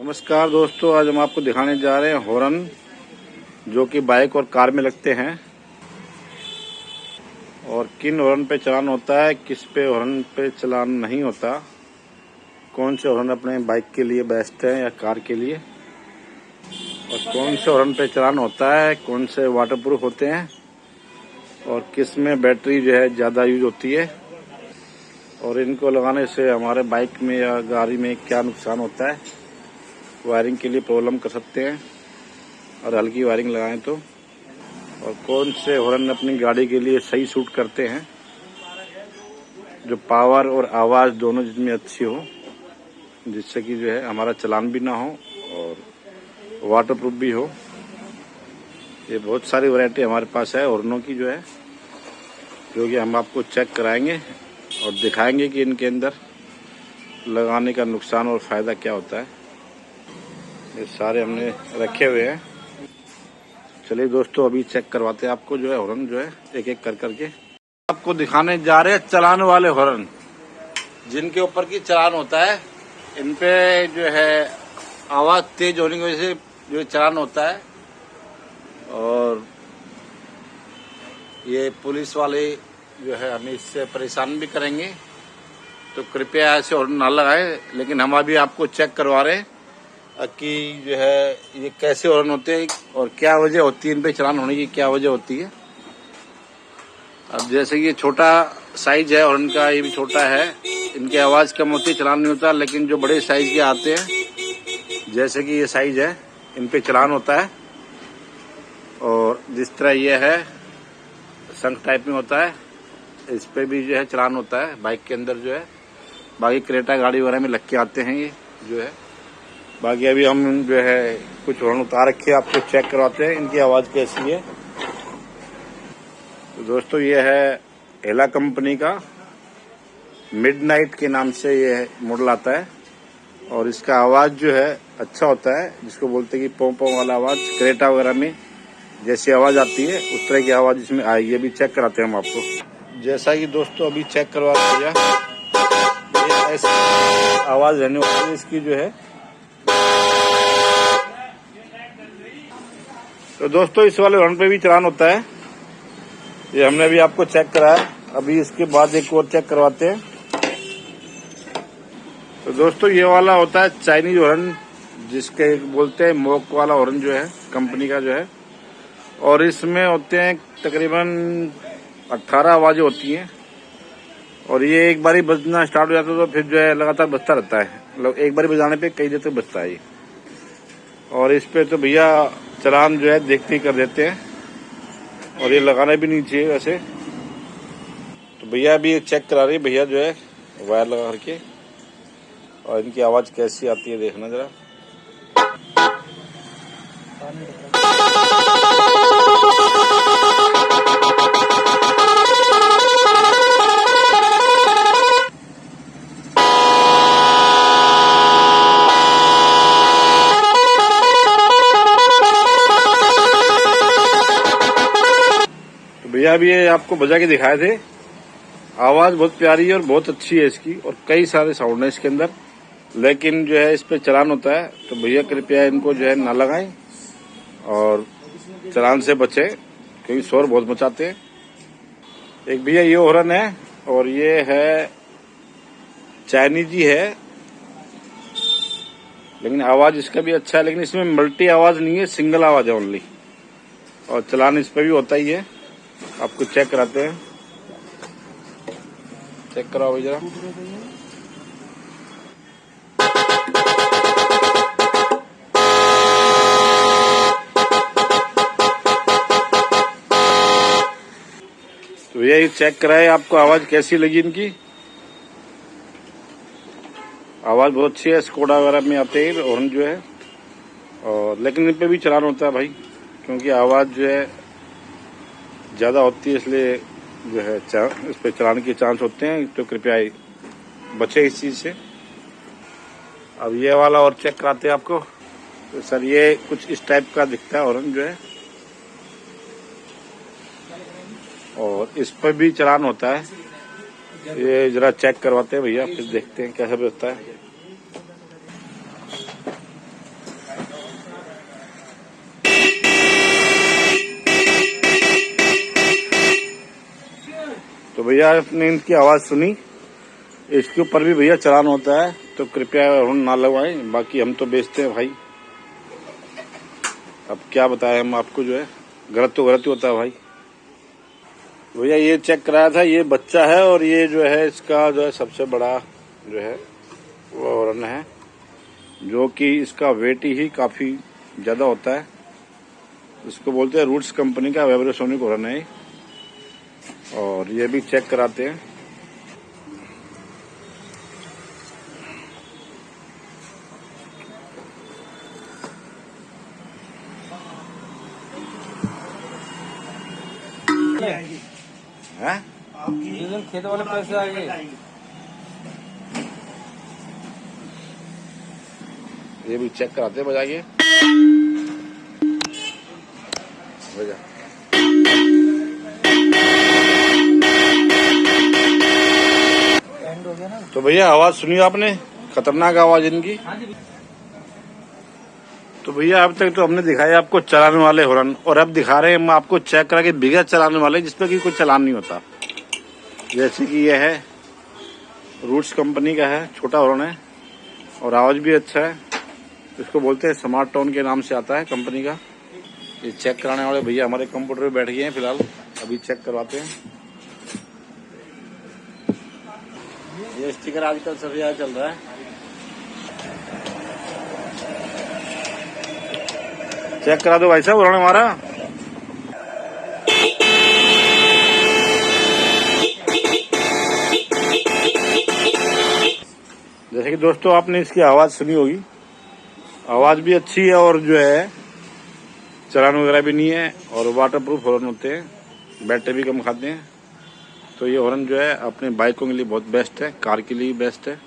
नमस्कार दोस्तों, आज हम आपको दिखाने जा रहे हैं हॉर्न जो कि बाइक और कार में लगते हैं और किन हॉर्न पे चलान होता है, किस पे हॉर्न पे चलान नहीं होता, कौन से हॉर्न अपने बाइक के लिए बेस्ट है या कार के लिए, और कौन से हॉर्न पे चलान होता है, कौन से वाटरप्रूफ होते हैं और किस में बैटरी जो है ज़्यादा यूज होती है और इनको लगाने से हमारे बाइक में या गाड़ी में क्या नुकसान होता है। वायरिंग के लिए प्रॉब्लम कर सकते हैं और हल्की वायरिंग लगाएं तो, और कौन से हॉर्न अपनी गाड़ी के लिए सही सूट करते हैं जो पावर और आवाज़ दोनों जिसमें अच्छी हो, जिससे कि जो है हमारा चलान भी ना हो और वाटरप्रूफ भी हो। ये बहुत सारी वैरायटी हमारे पास है हॉर्नों की जो है, जो कि हम आपको चेक कराएंगे और दिखाएंगे कि इनके अंदर लगाने का नुकसान और फ़ायदा क्या होता है। ये सारे हमने रखे हुए हैं। चलिए दोस्तों, अभी चेक करवाते हैं आपको जो है हॉर्न जो है एक एक कर करके आपको दिखाने जा रहे हैं। चलाने वाले हॉर्न जिनके ऊपर की चलान होता है, इन पे जो है आवाज़ तेज होने की वजह से जो चलान होता है और ये पुलिस वाले जो है हमें इससे परेशान भी करेंगे, तो कृपया ऐसे हॉर्न ना लगाएं। लेकिन हम अभी आपको चेक करवा रहे हैं कि जो है ये कैसे हॉर्न होते हैं और क्या वजह होती है, इन पे चलान होने की क्या वजह होती है। अब जैसे ये छोटा साइज है हॉर्न का, ये भी छोटा है, इनकी आवाज़ कम होती है, चलान नहीं होता। लेकिन जो बड़े साइज के आते हैं, जैसे कि ये साइज है, इन पे चलान होता है। और जिस तरह ये है शंख टाइप में होता है, इस पे भी जो है चलान होता है बाइक के अंदर जो है। बाकी क्रेटा गाड़ी वगैरह में लग के आते हैं ये जो है। बाकी अभी हम जो है कुछ हॉर्न उतार रखे आपको चेक करवाते हैं इनकी आवाज़ कैसी है। तो दोस्तों, ये है एला कंपनी का मिडनाइट के नाम से ये मॉडल आता है और इसका आवाज़ जो है अच्छा होता है, जिसको बोलते हैं कि पों पों वाला आवाज़। क्रेटा वगैरह में जैसी आवाज़ आती है उस तरह की आवाज़ इसमें आएगी। अभी चेक कराते हैं हम आपको। जैसा कि दोस्तों अभी चेक करवा दिया, ये ऐसी आवाज़ रहने वाली है इसकी जो है। तो दोस्तों, इस वाले हॉर्न पे भी चलान होता है, ये हमने अभी आपको चेक कराया। अभी इसके बाद एक और चेक करवाते हैं। तो दोस्तों, ये वाला होता है चाइनीज हॉर्न, जिसके बोलते हैं मोक वाला हॉर्न जो है कंपनी का जो है, और इसमें होते हैं तकरीबन 18 आवाज़ें होती हैं और ये एक बारी बजना स्टार्ट हो जाता है तो फिर जो है लगातार बजता रहता है। मतलब एक बारी बजाने पे कई देर तक बजता है ये। और इस पे तो भैया चलान जो है देखते ही कर देते हैं और ये लगाना भी नहीं चाहिए वैसे। तो भैया अभी चेक करा रही है भैया जो है वायर लगा करके, और इनकी आवाज़ कैसी आती है देखना जरा। भैया अभी ये आपको बजा के दिखाए थे। आवाज़ बहुत प्यारी है और बहुत अच्छी है इसकी, और कई सारे साउंड है इसके अंदर। लेकिन जो है इस पे चलान होता है, तो भैया कृपया इनको जो है ना लगाएं और चलान से बचें, क्योंकि शोर बहुत मचाते हैं। एक भैया ये हॉर्न है और ये है चाइनीज ही है, लेकिन आवाज़ इसका भी अच्छा है। लेकिन इसमें मल्टी आवाज़ नहीं है, सिंगल आवाज़ है ओनली, और चलान इस पे भी होता ही है। आपको चेक कराते हैं, चेक कराओ भाई जरा। तो ये चेक कराए, आपको आवाज़ कैसी लगी इनकी। आवाज़ बहुत अच्छी है, स्कोडा वगैरह में आते हैं हॉर्न जो है। और लेकिन इन पे भी चलान होता है भाई, क्योंकि आवाज़ जो है ज़्यादा होती है, इसलिए जो है इस पे चलाने के चांस होते हैं। तो कृपया बचे इस चीज़ से। अब ये वाला और चेक कराते हैं आपको। तो सर, ये कुछ इस टाइप का दिखता है हॉर्न जो है, और इस पर भी चलान होता है। ये जरा चेक करवाते हैं भैया, फिर देखते हैं कैसा बजता है। भैया ने इनकी आवाज़ सुनी, इसके ऊपर भी भैया चालान होता है, तो कृपया हॉर्न ना लगवाएं। बाकी हम तो बेचते हैं भाई, अब क्या बताएं हम आपको, जो है गलत तो गलत ही होता है भाई। भैया ये चेक कराया था, ये बच्चा है और ये जो है इसका जो है सबसे बड़ा जो है वो हॉर्न है, जो कि इसका वेट ही काफ़ी ज़्यादा होता है। इसको बोलते हैं रूट्स कंपनी का वाइब्रेसोनिक हॉर्न है, और ये भी चेक कराते हैं। हैं? खेत वाले पैसे आ गए। ये भी चेक कराते हैं, बजाइए बजा। एंड हो गया ना। तो भैया आवाज सुनी आपने, खतरनाक आवाज इनकी। तो भैया अब तक तो हमने दिखाया आपको चलाने वाले हॉर्न, और अब दिखा रहे हैं हम आपको चेक करा के बिगैर चलाने वाले, जिसपे कि कोई चालान नहीं होता। जैसे कि यह है रूट्स कंपनी का है, छोटा हॉर्न है और आवाज भी अच्छा है। इसको बोलते हैं स्मार्ट टोन के नाम से आता है कंपनी का। ये चेक कराने वाले भैया हमारे कंप्यूटर पे बैठ गए हैं फिलहाल, अभी चेक करवाते हैं। ये स्टिकर आजकल सबसे ज्यादा चल रहा है। चेक करा दो भाई साहब हॉर्न हमारा। जैसे कि दोस्तों आपने इसकी आवाज सुनी होगी, आवाज भी अच्छी है और जो है चलान वगैरह भी नहीं है, और वाटर प्रूफ हॉर्न होते हैं, बैटरी भी कम खाते हैं। तो ये हॉर्न जो है अपने बाइकों के लिए बहुत बेस्ट है, कार के लिए बेस्ट है।